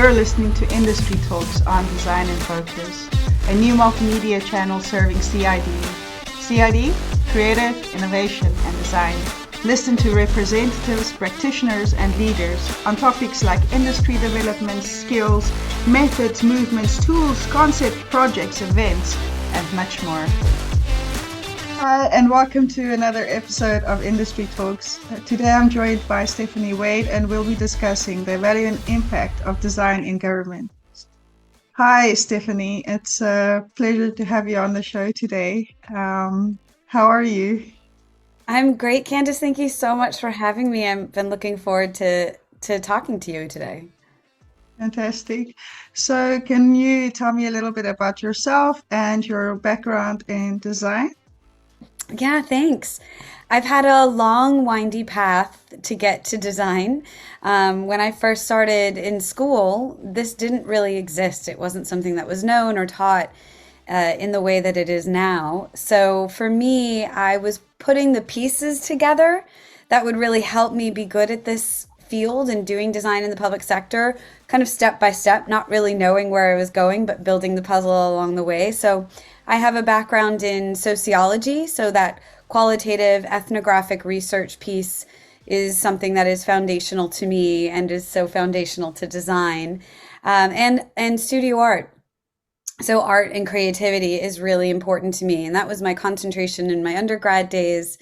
You're listening to Industry Talks on Design in Focus, a new multimedia channel serving CID. CID, Creative, Innovation and Design. Listen to representatives, practitioners and leaders on topics like industry development, skills, methods, movements, tools, concepts, projects, events, and much more. Hi, and welcome to another episode of Industry Talks. Today I'm joined by Stephanie Wade, and we'll be discussing the value and impact of design in government. Hi, Stephanie. It's a pleasure to have you on the show today. How are you? I'm great, Candice. Thank you so much for having me. I've been looking forward to talking to you today. Fantastic. So, can you tell me a little bit about yourself and your background in design? Yeah, thanks. I've had a long, windy path to get to design. When I first started in school, this didn't really exist. It wasn't something that was known or taught in the way that it is now. So for me, I was putting the pieces together that would really help me be good at this field and doing design in the public sector, kind of step by step, not really knowing where I was going, but building the puzzle along the way. So I have a background in sociology, so that qualitative ethnographic research piece is something that is foundational to me and is so foundational to design, and studio art. So art and creativity is really important to me, and that was my concentration in my undergrad days.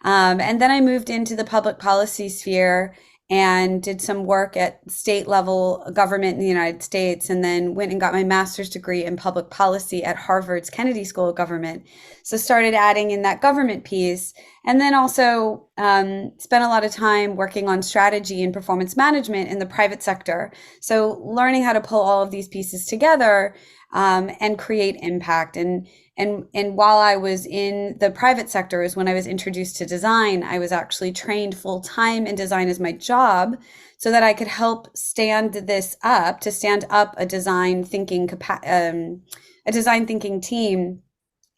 And then I moved into the public policy sphere and did some work at state level government in the United States, and then went and got my master's degree in public policy at Harvard's Kennedy School of Government. So started adding in that government piece, and then also spent a lot of time working on strategy and performance management in the private sector. So learning how to pull all of these pieces together and create impact. And while I was in the private sector is when I was introduced to design. I was actually trained full time in design as my job so that I could help stand this up, to stand up a design thinking team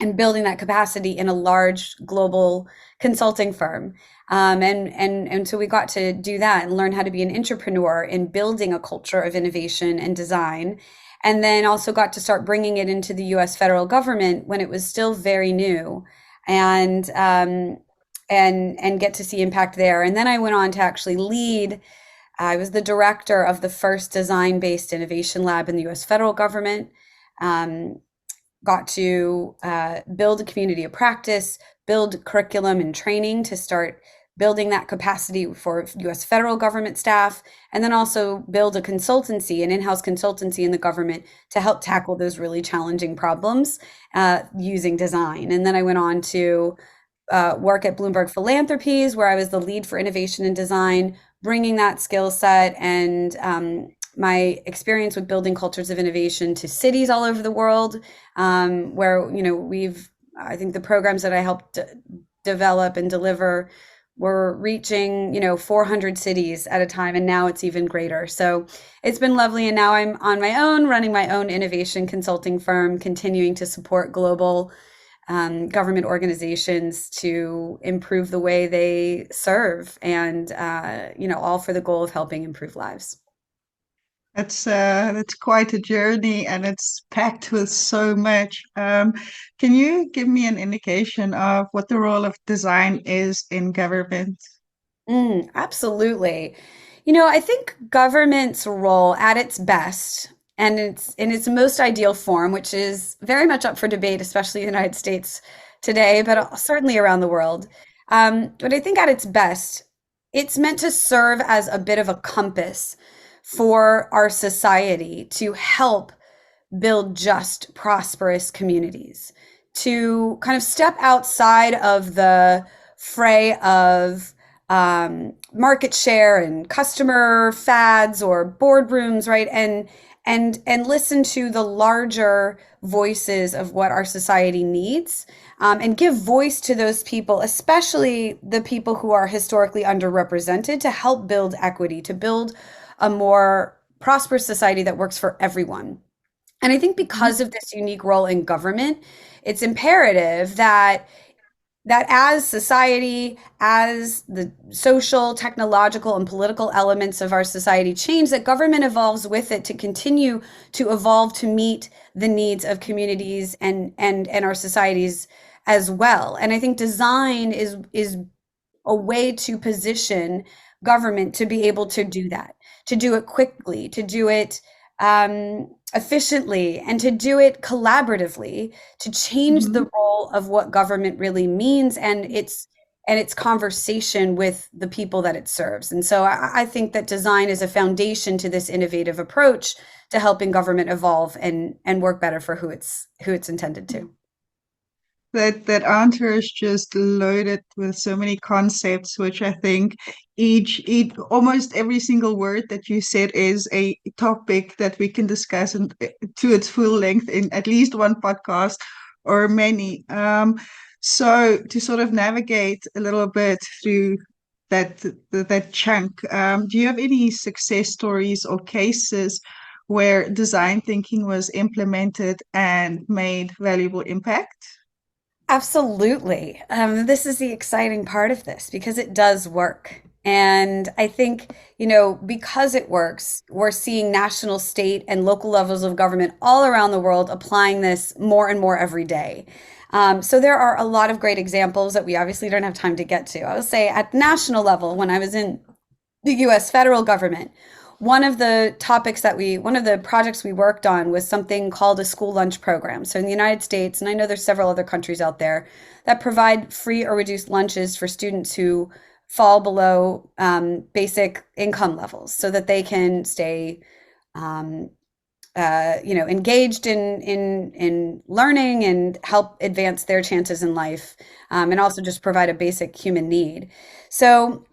and building that capacity in a large global consulting firm. And so we got to do that and learn how to be an entrepreneur in building a culture of innovation and design, and then also got to start bringing it into the U.S. federal government when it was still very new, and and get to see impact there. And then I went on to actually lead. I was the director of the first design-based innovation lab in the U.S. federal government. Um, Got to build a community of practice, build curriculum and training to start building that capacity for US federal government staff, and then also build a consultancy, an in-house consultancy in the government to help tackle those really challenging problems using design. And then I went on to work at Bloomberg Philanthropies, where I was the lead for innovation and design, bringing that skill set and my experience with building cultures of innovation to cities all over the world, where I think the programs that I helped develop and deliver were reaching 400 cities at a time, and now it's even greater. So it's been lovely, and now I'm on my own, running my own innovation consulting firm, continuing to support global government organizations to improve the way they serve, and all for the goal of helping improve lives. That's quite a journey, and it's packed with so much. Can you give me an indication of what the role of design is in government? Absolutely. I think government's role at its best and its in its most ideal form, which is very much up for debate, especially in the United States today, but certainly around the world. But I think at its best, it's meant to serve as a bit of a compass for our society to help build just, prosperous communities, to kind of step outside of the fray of market share and customer fads or boardrooms, right? And listen to the larger voices of what our society needs, and give voice to those people, especially the people who are historically underrepresented, to help build equity, to build a more prosperous society that works for everyone. And I think Mhm. because of this unique role in government, it's imperative that that as society, as the social, technological, and political elements of our society change, that government evolves with it to continue to evolve to meet the needs of communities and our societies as well. And I think design is a way to position government to be able to do that, to do it quickly, to do it efficiently, and to do it collaboratively, to change the Mhm. role of what government really means and its conversation with the people that it serves. And so I think that design is a foundation to this innovative approach to helping government evolve and work better for who it's intended to. That answer is just loaded with so many concepts, which I think each almost every single word that you said is a topic that we can discuss to its full length in at least one podcast or many. So to sort of navigate a little bit through that chunk, do you have any success stories or cases where design thinking was implemented and made valuable impact? Absolutely. This is the exciting part of this because it does work. And I think, because it works, we're seeing national, state, and local levels of government all around the world applying this more and more every day. So there are a lot of great examples that we obviously don't have time to get to. I will say at national level, when I was in the US federal government, one of the projects we worked on was something called a school lunch program. So in the United States, and I know there's several other countries out there that provide free or reduced lunches for students who fall below basic income levels so that they can stay um, engaged in learning and help advance their chances in life, and also just provide a basic human need. So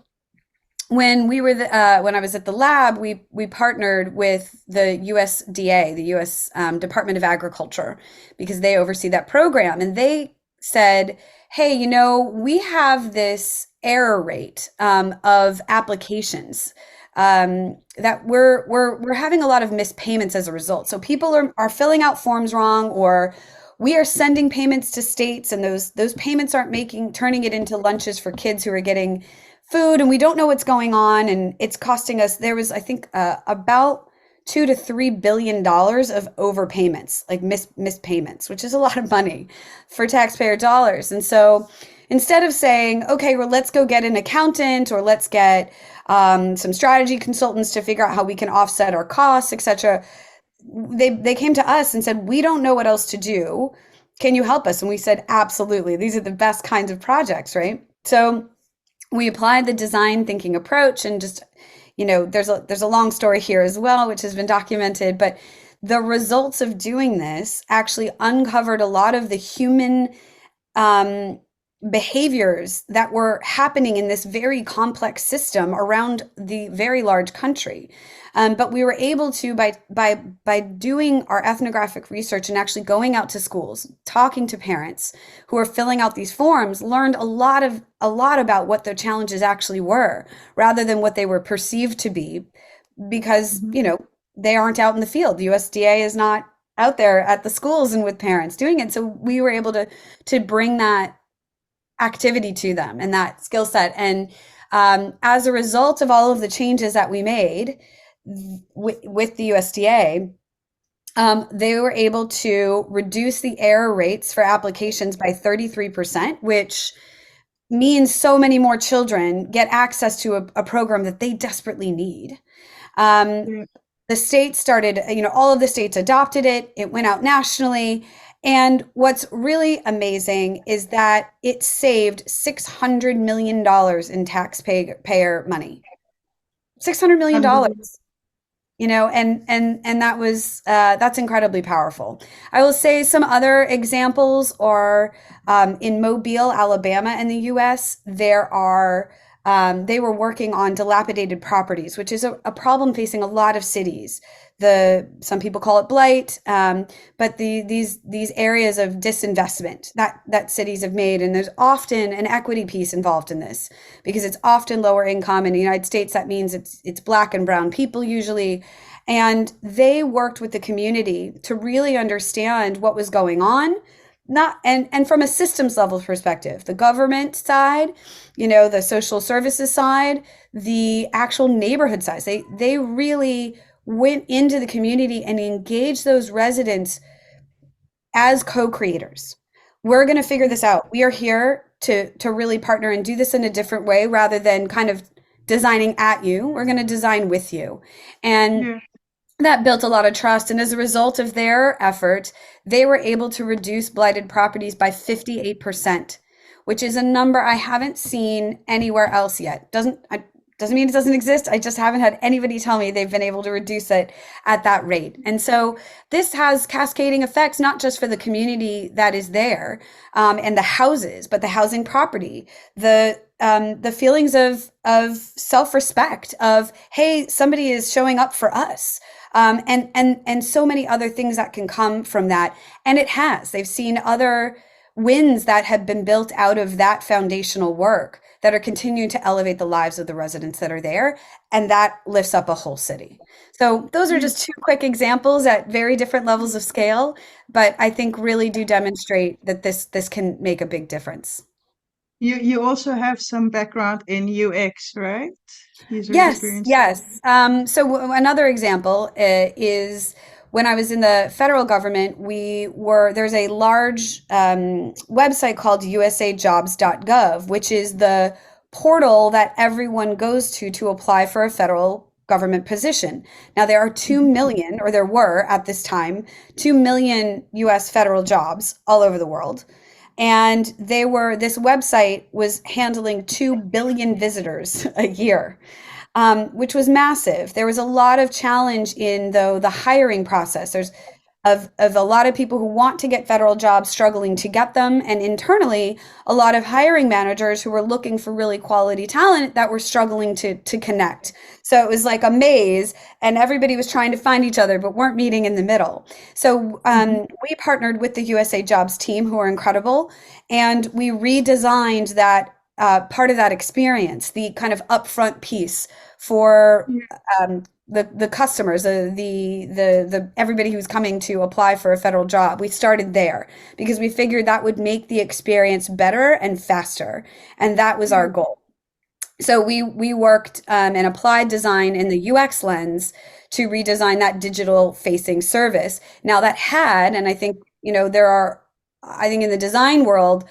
when I was at the lab, we partnered with the USDA, the U.S. Department of Agriculture, because they oversee that program, and they said, "Hey, we have this error rate of applications." That we're having a lot of missed payments as a result. So people are filling out forms wrong, or we are sending payments to states, and those payments aren't turning it into lunches for kids who are getting food, and we don't know what's going on, and it's costing us. There was, I think, about $2 to $3 billion of overpayments, like missed payments, which is a lot of money for taxpayer dollars. And so instead of saying, okay, well, let's go get an accountant or let's get some strategy consultants to figure out how we can offset our costs, etc., they came to us and said, we don't know what else to do. Can you help us? And we said, absolutely. These are the best kinds of projects, right? So we applied the design thinking approach, and just, there's a long story here as well, which has been documented, but the results of doing this actually uncovered a lot of the human behaviors that were happening in this very complex system around the very large country. But we were able to, by doing our ethnographic research and actually going out to schools, talking to parents who are filling out these forms, learned a lot about what their challenges actually were, rather than what they were perceived to be, because Mhm. they aren't out in the field. The USDA is not out there at the schools and with parents doing it. So we were able to bring that activity to them and that skill set. And as a result of all of the changes that we made with the USDA, they were able to reduce the error rates for applications by 33%, which means so many more children get access to a program that they desperately need. Um, Yeah. the states started, all of the states adopted it. It went out nationally. And what's really amazing is that it saved $600 million in taxpayer money. $600 million. Unbelievable. And that's incredibly powerful. I will say some other examples are in Mobile, Alabama, in the U.S. They were working on dilapidated properties, which is a problem facing a lot of cities. Some people call it blight, but these areas of disinvestment that cities have made, and there's often an equity piece involved in this because it's often lower income in the United States. That means it's black and brown people usually, and they worked with the community to really understand what was going on, not and from a systems level perspective, the government side, the social services side, the actual neighborhood side, they really went into the community and engaged those residents as co-creators. We're going to figure this out. We are here to really partner and do this in a different way rather than kind of designing at you. We're going to design with you. And Yeah. that built a lot of trust. And as a result of their effort, they were able to reduce blighted properties by 58%, which is a number I haven't seen anywhere else yet. Doesn't mean it doesn't exist. I just haven't had anybody tell me they've been able to reduce it at that rate. And so this has cascading effects, not just for the community that is there, and the houses, but the housing property, the feelings of self-respect, of, hey, somebody is showing up for us. And so many other things that can come from that. And it has. They've seen other wins that have been built out of that foundational work that are continuing to elevate the lives of the residents that are there. And that lifts up a whole city. So those are Yeah. just two quick examples at very different levels of scale, but I think really do demonstrate that this can make a big difference. You also have some background in UX, right? User Yes, experience. yes. Another example is when I was in the federal government, there's a large website called usajobs.gov, which is the portal that everyone goes to apply for a federal government position. Now, there are 2 million, or there were at this time, 2 million US federal jobs all over the world. And this website was handling 2 billion visitors a year, which was massive. There was a lot of challenge in, though, the hiring process. There's of a lot of people who want to get federal jobs struggling to get them, and internally a lot of hiring managers who were looking for really quality talent that were struggling to connect. So it was like a maze, and everybody was trying to find each other but weren't meeting in the middle. So we partnered with the USA Jobs team, who are incredible, and we redesigned that part of that experience, the kind of upfront piece for the customers, the everybody who's coming to apply for a federal job. We started there because we figured that would make the experience better and faster, and that was our goal. So we worked and applied design in the UX lens to redesign that digital facing service. Now that had, and I think I think in the design world,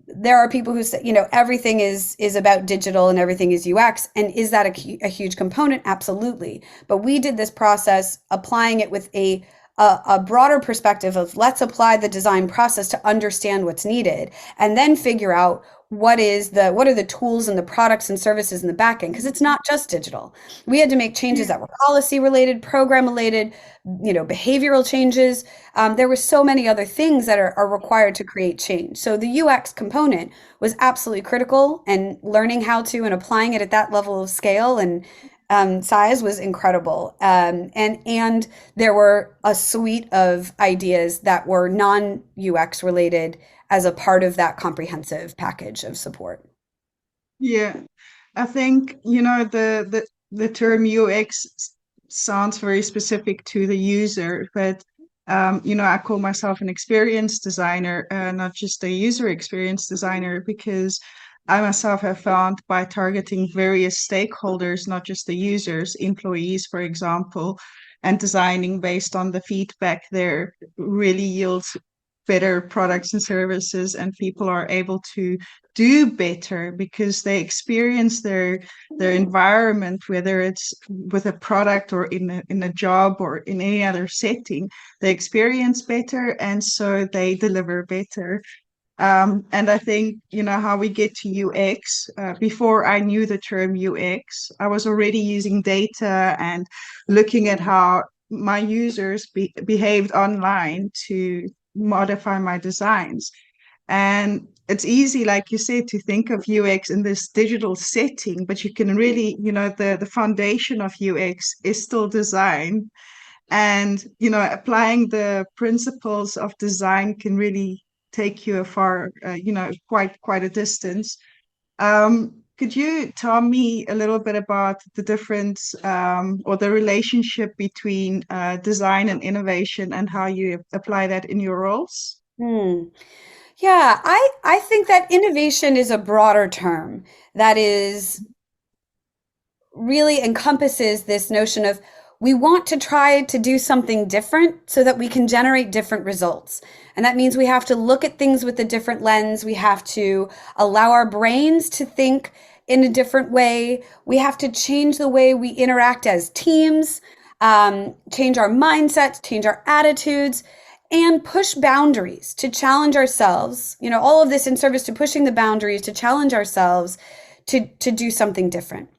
there are people who say, everything is about digital and everything is UX. And is that a huge component? Absolutely. But we did this process applying it with a broader perspective of, let's apply the design process to understand what's needed and then figure out what are the tools and the products and services in the back end, because it's not just digital. We had to make changes that were policy related, program related, behavioral changes. There were so many other things that are required to create change. So the UX component was absolutely critical, and learning how to and applying it at that level of scale and size was incredible. And there were a suite of ideas that were non-UX related as a part of that comprehensive package of support. Yeah, I think, the term UX sounds very specific to the user, but I call myself an experience designer, not just a user experience designer, because I myself have found by targeting various stakeholders, not just the users, employees, for example, and designing based on the feedback there really yields better products and services, and people are able to do better because they experience their environment, whether it's with a product or in a job or in any other setting. They experience better, and so they deliver better. And I think, how we get to UX, before I knew the term UX, I was already using data and looking at how my users behaved online to modify my designs. And it's easy, like you said, to think of UX in this digital setting, but you can really, the foundation of UX is still design. And, applying the principles of design can really take you a far, quite a distance. Could you tell me a little bit about the difference, or the relationship between design and innovation, and how you apply that in your roles? Hmm. Yeah, I think that innovation is a broader term that is really encompasses this notion of we want to try to do something different so that we can generate different results. And that means we have to look at things with a different lens. We have to allow our brains to think in a different way. We have to change the way we interact as teams, change our mindsets, change our attitudes, and push boundaries to challenge ourselves. You know, all of this in service to pushing the boundaries to challenge ourselves to do something different.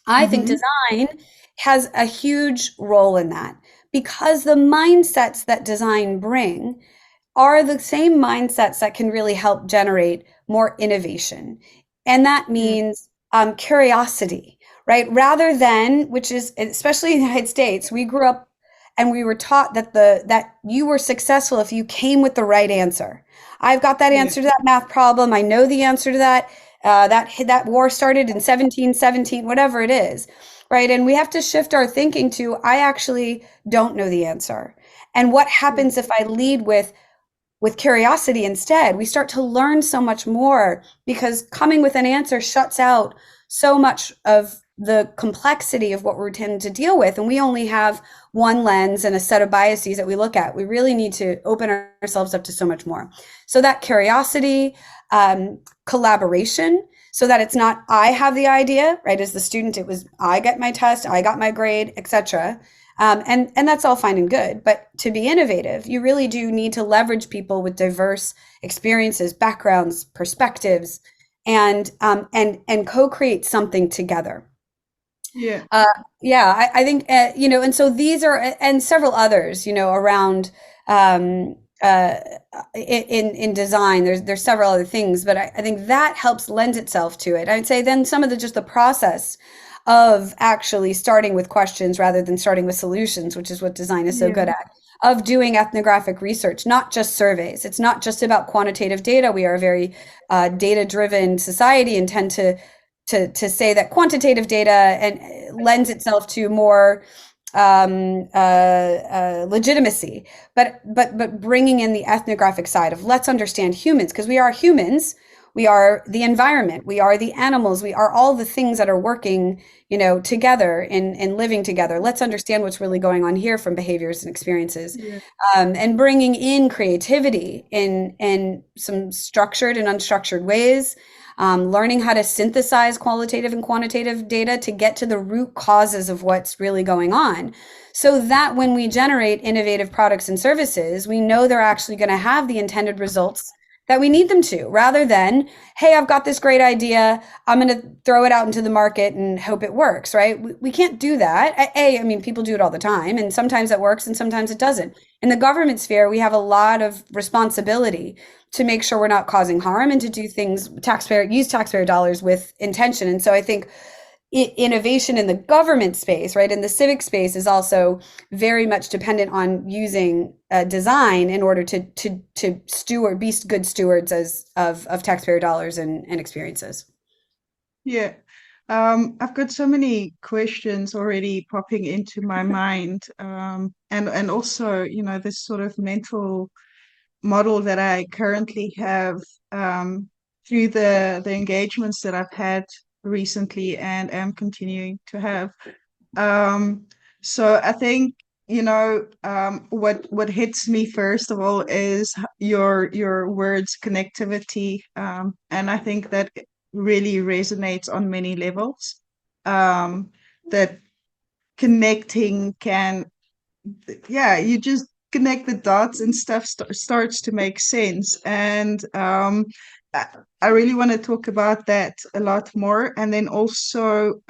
I think Mm-hmm. design has a huge role in that because the mindsets that design bring are the same mindsets that can really help generate more innovation. And that Yeah. means curiosity, right? Rather than, which is, especially in the United States, we grew up and we were taught that that you were successful if you came with the right answer. I've got that Yeah. answer to that math problem. I know the answer to that. That war started in 1717, whatever it is, right? And we have to shift our thinking to I actually don't know the answer. And what Yeah. happens if I lead with curiosity instead? We start to learn so much more because coming with an answer shuts out so much of the complexity of what we're tending to deal with. And we only have one lens and a set of biases that we look at. We really need to open ourselves up to so much more. So that curiosity, collaboration, so that it's not I have the idea, right? As the student, it was I get my test, I got my grade, etc. And that's all fine and good. But to be innovative, you really do need to leverage people with diverse experiences, backgrounds, perspectives, and co-create something together. Yeah. Uh, yeah, I think and so these are and several others, around um, uh, in design. There's several other things, but I think that helps lend itself to it. I'd say then some of the just the process of actually starting with questions rather than starting with solutions, which is what design is so Yeah. good at. Of doing ethnographic research, not just surveys. It's not just about quantitative data. We are a very data-driven society and tend to say that quantitative data and lends itself to more legitimacy, but bringing in the ethnographic side of let's understand humans because we are humans, we are the environment, we are the animals, we are all the things that are working, together in living together. Let's understand what's really going on here from behaviors and experiences, Yeah. and bringing in creativity in some structured and unstructured ways, learning how to synthesize qualitative and quantitative data to get to the root causes of what's really going on. So that when we generate innovative products and services, we know they're actually going to have the intended results that we need them to, rather than, hey, I've got this great idea, I'm going to throw it out into the market and hope it works, right? We can't do that. I mean, people do it all the time, and sometimes it works and sometimes it doesn't. In the government sphere, we have a lot of responsibility to make sure we're not causing harm and to do things use taxpayer dollars with intention. And so I think innovation in the government space, right, in the civic space, is also very much dependent on using design in order to be good stewards of taxpayer dollars and experiences. Yeah. I've got so many questions already popping into my mind. And also, this sort of mental model that I currently have through the engagements that I've had recently and am continuing to have. Um, so I think, what hits me first of all is your words connectivity. And I think that really resonates on many levels. That connecting can, yeah, you just connect the dots and stuff starts to make sense. And I, I really want to talk about that a lot more. And then also,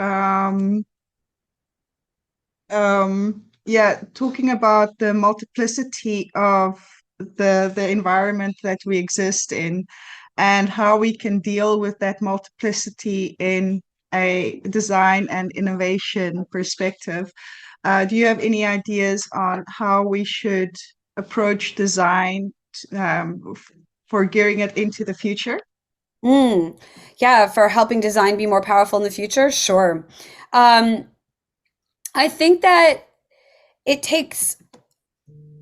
yeah, talking about the multiplicity of the environment that we exist in and how we can deal with that multiplicity in a design and innovation perspective. Do you have any ideas on how we should approach design for gearing it into the future? Mm. Yeah, for helping design be more powerful in the future, sure. Um, I think that it takes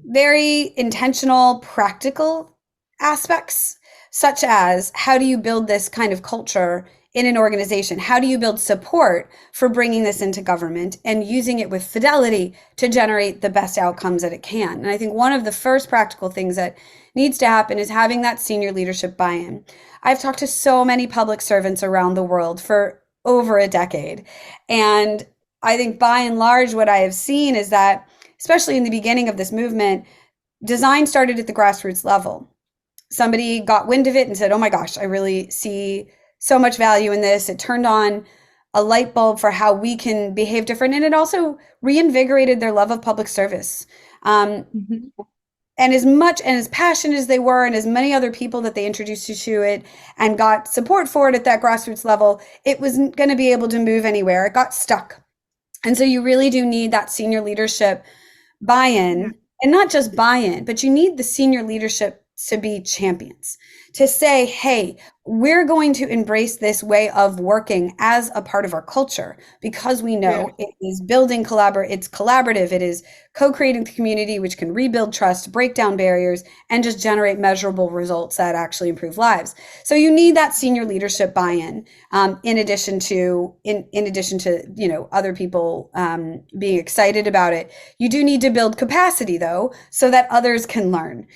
very intentional, practical. aspects, such as how do you build this kind of culture in an organization? How do you build support for bringing this into government and using it with fidelity to generate the best outcomes that it can? And I think one of the first practical things that needs to happen is having that senior leadership buy-in. I've talked to so many public servants around the world for over a decade. And I think by and large, what I have seen is that, especially in the beginning of this movement, design started at the grassroots level. Somebody got wind of it and said, oh my gosh, I really see so much value in this. It turned on a light bulb for how we can behave different. And it also reinvigorated their love of public service. Mm-hmm. And as much and as passionate as they were, and as many other people that they introduced you to it and got support for it at that grassroots level, it wasn't going to be able to move anywhere. It got stuck. And so you really do need that senior leadership buy-in, and not just buy-in, but you need the senior leadership to be champions, to say, hey, we're going to embrace this way of working as a part of our culture, because we know it is building it's collaborative, it is co-creating the community, which can rebuild trust, break down barriers, and just generate measurable results that actually improve lives. So you need that senior leadership buy-in, in addition to other people being excited about it. You do need to build capacity, though, so that others can learn.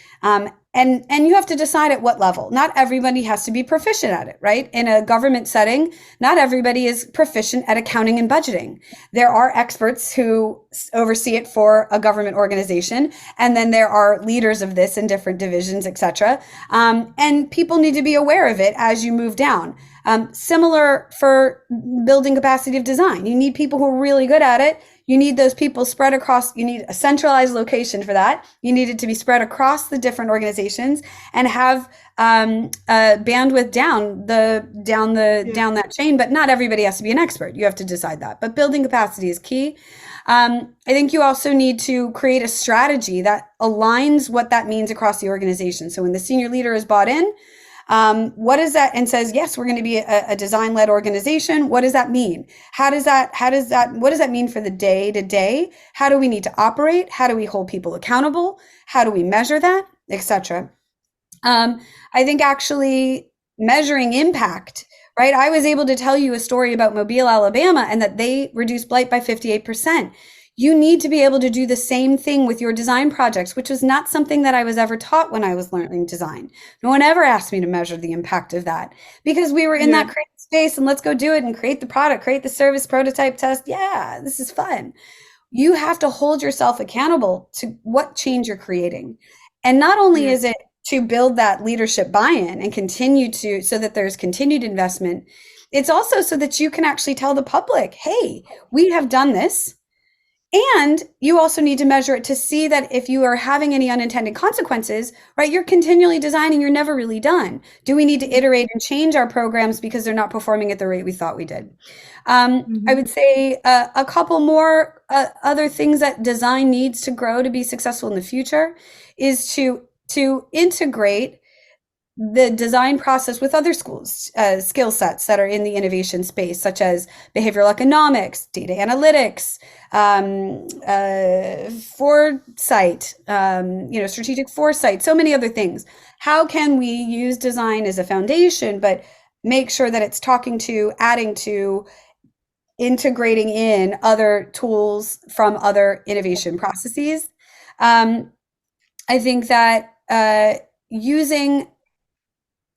And you have to decide at what level. Not everybody has to be proficient at it, right? In a government setting, not everybody is proficient at accounting and budgeting. There are experts who oversee it for a government organization, and then there are leaders of this in different divisions, etc. And people need to be aware of it as you move down. Similar for building capacity of design. You need people who are really good at it. You need those people spread across, you need a centralized location for that. You need it to be spread across the different organizations and have bandwidth down that chain, but not everybody has to be an expert. You have to decide that. But building capacity is key. I think you also need to create a strategy that aligns what that means across the organization. So when the senior leader is bought in, what is that? And says, yes, we're going to be a design-led organization. What does that mean? What does that mean for the day to day? How do we need to operate? How do we hold people accountable? How do we measure that, etc.? I think actually measuring impact, right? I was able to tell you a story about Mobile, Alabama, and that they reduced blight by 58%. You need to be able to do the same thing with your design projects, which was not something that I was ever taught when I was learning design. No one ever asked me to measure the impact of that, because we were in that creative space and let's go do it and create the product, create the service, prototype, test. Yeah, this is fun. You have to hold yourself accountable to what change you're creating. And not only is it to build that leadership buy-in and continue to, so that there's continued investment, it's also so that you can actually tell the public, hey, we have done this. And you also need to measure it to see that if you are having any unintended consequences, right, you're continually designing, you're never really done. Do we need to iterate and change our programs because they're not performing at the rate we thought we did? I would say a couple more other things that design needs to grow to be successful in the future is to integrate the design process with other skill sets that are in the innovation space, such as behavioral economics, data analytics, foresight, strategic foresight, so many other things. How can we use design as a foundation, but make sure that it's talking to, adding to, integrating in other tools from other innovation processes? I think that using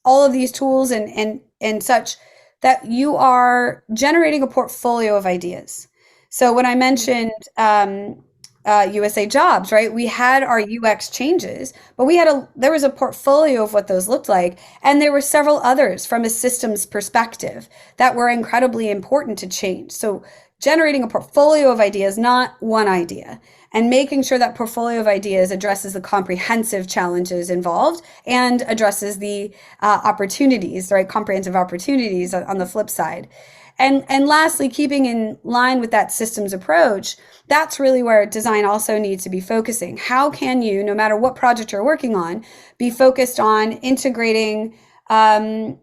all of these tools and such, that you are generating a portfolio of ideas. So when I mentioned USA Jobs, right, we had our UX changes, but there was a portfolio of what those looked like, and there were several others from a systems perspective that were incredibly important to change. So generating a portfolio of ideas, not one idea, and making sure that portfolio of ideas addresses the comprehensive challenges involved and addresses the opportunities, right? Comprehensive opportunities on the flip side. And lastly, keeping in line with that systems approach, that's really where design also needs to be focusing. How can you, no matter what project you're working on, be focused on integrating climate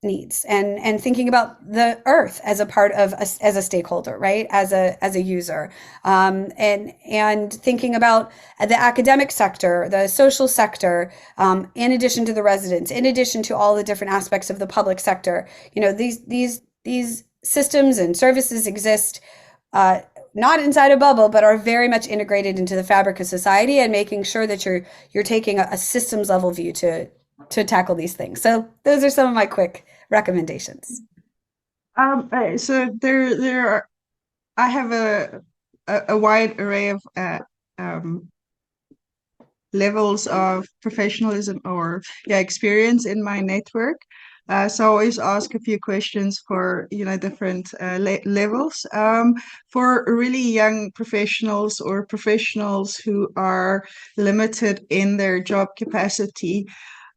needs, and thinking about the earth as a part of as a stakeholder, right? As a user, and thinking about the academic sector, the social sector, in addition to the residents, in addition to all the different aspects of the public sector. These systems and services exist, not inside a bubble, but are very much integrated into the fabric of society, and making sure that you're taking a systems level view to tackle these things. So those are some of my quick recommendations. So there are, I have a wide array of um, levels of professionalism or experience in my network. So I always ask a few questions for different levels. For really young professionals or professionals who are limited in their job capacity,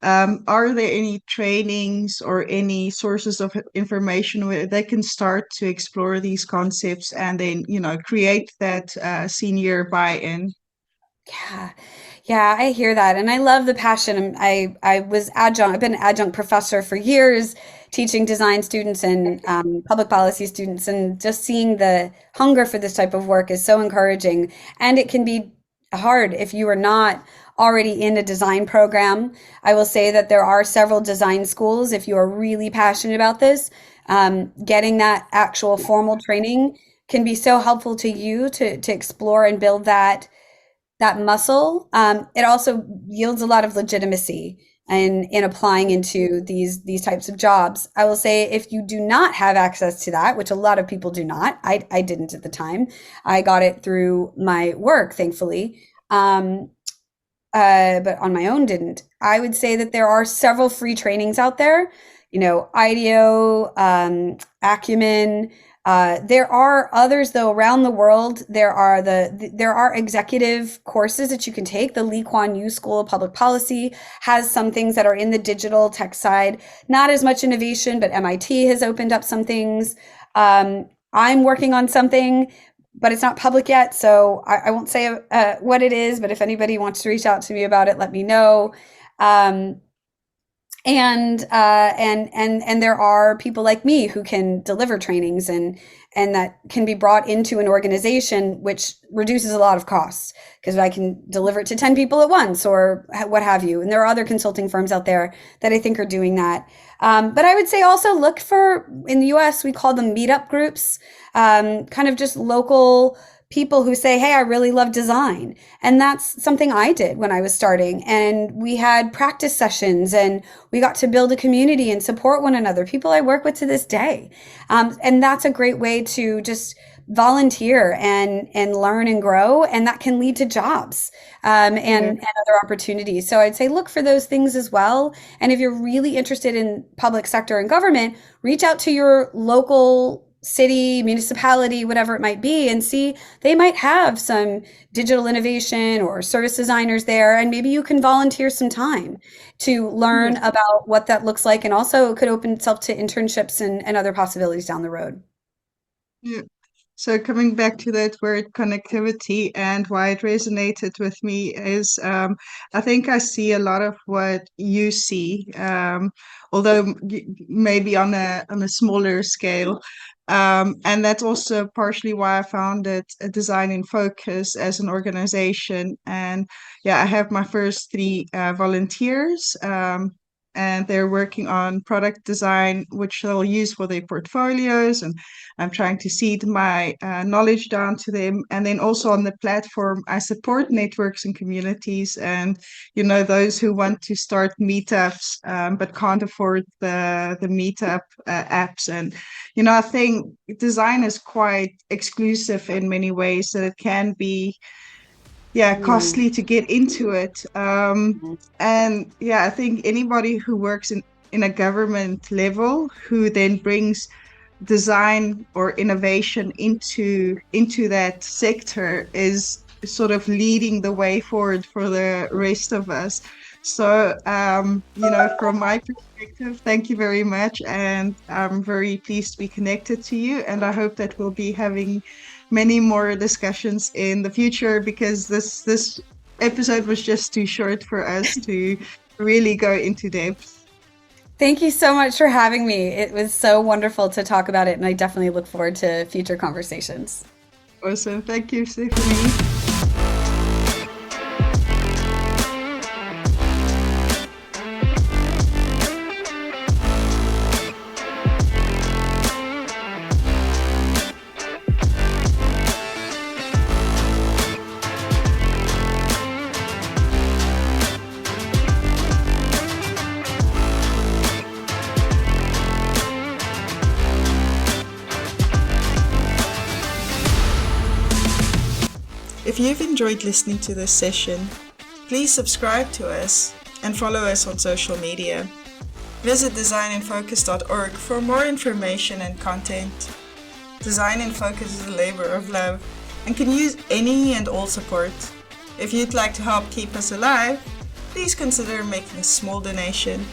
are there any trainings or any sources of information where they can start to explore these concepts and then create that senior buy-in? Yeah. Yeah, I hear that. And I love the passion. I've been an adjunct professor for years, teaching design students and public policy students, and just seeing the hunger for this type of work is so encouraging. And it can be hard if you are not already in a design program. I will say that there are several design schools. If you are really passionate about this, getting that actual formal training can be so helpful to you to explore and build that muscle. It also yields a lot of legitimacy in applying into these types of jobs. I will say, if you do not have access to that, which a lot of people do not, I didn't at the time. I got it through my work, thankfully, but on my own didn't. I would say that there are several free trainings out there. IDEO, Acumen. There are others though around the world. There are executive courses that you can take. The Lee Kuan Yew School of Public Policy has some things that are in the digital tech side. Not as much innovation, but MIT has opened up some things. I'm working on something, but it's not public yet, so I won't say what it is. But if anybody wants to reach out to me about it, let me know. And there are people like me who can deliver trainings and that can be brought into an organization, which reduces a lot of costs because I can deliver it to 10 people at once or what have you. And there are other consulting firms out there that I think are doing that. But I would say also look for, in the US, we call them meetup groups, kind of just local people who say, hey, I really love design. And that's something I did when I was starting. And we had practice sessions and we got to build a community and support one another, people I work with to this day. And that's a great way to just volunteer and learn and grow. And that can lead to jobs and other opportunities. So I'd say look for those things as well. And if you're really interested in public sector and government, reach out to your local city, municipality, whatever it might be, and see they might have some digital innovation or service designers there, and maybe you can volunteer some time to learn about what that looks like, and also it could open itself to internships and other possibilities down the road. Yeah. So coming back to that word connectivity and why it resonated with me is I think I see a lot of what you see, although maybe on a smaller scale. And that's also partially why I founded Design in Focus as an organization. And I have my first three volunteers. And they're working on product design, which they'll use for their portfolios. And I'm trying to seed my knowledge down to them. And then also on the platform, I support networks and communities and, those who want to start meetups, but can't afford the meetup apps. And, I think design is quite exclusive in many ways, that it can be costly to get into it. And I think anybody who works in a government level who then brings design or innovation into that sector is sort of leading the way forward for the rest of us. So, from my perspective, thank you very much. And I'm very pleased to be connected to you. And I hope that we'll be having many more discussions in the future, because this episode was just too short for us to really go into depth. Thank you so much for having me. It was so wonderful to talk about it, and I definitely look forward to future conversations. Awesome. Thank you, Stephanie. If you've enjoyed listening to this session, please subscribe to us and follow us on social media. Visit designinfocus.org for more information and content. Design in Focus is a labor of love and can use any and all support. If you'd like to help keep us alive, please consider making a small donation.